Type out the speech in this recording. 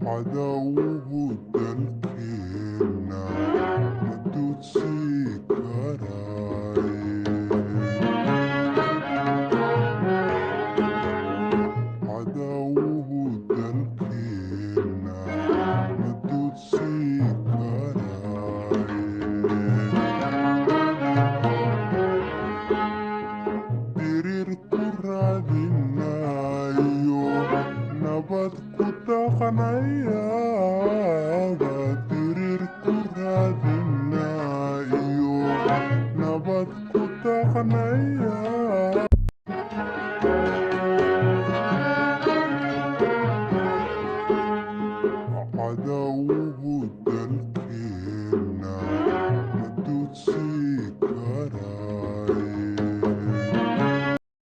cadawgu dalkeena ma duudsi karaay cadawgu dalkeena ma duudsi karaay dirir ku raadinayo nabad ku dhaqnay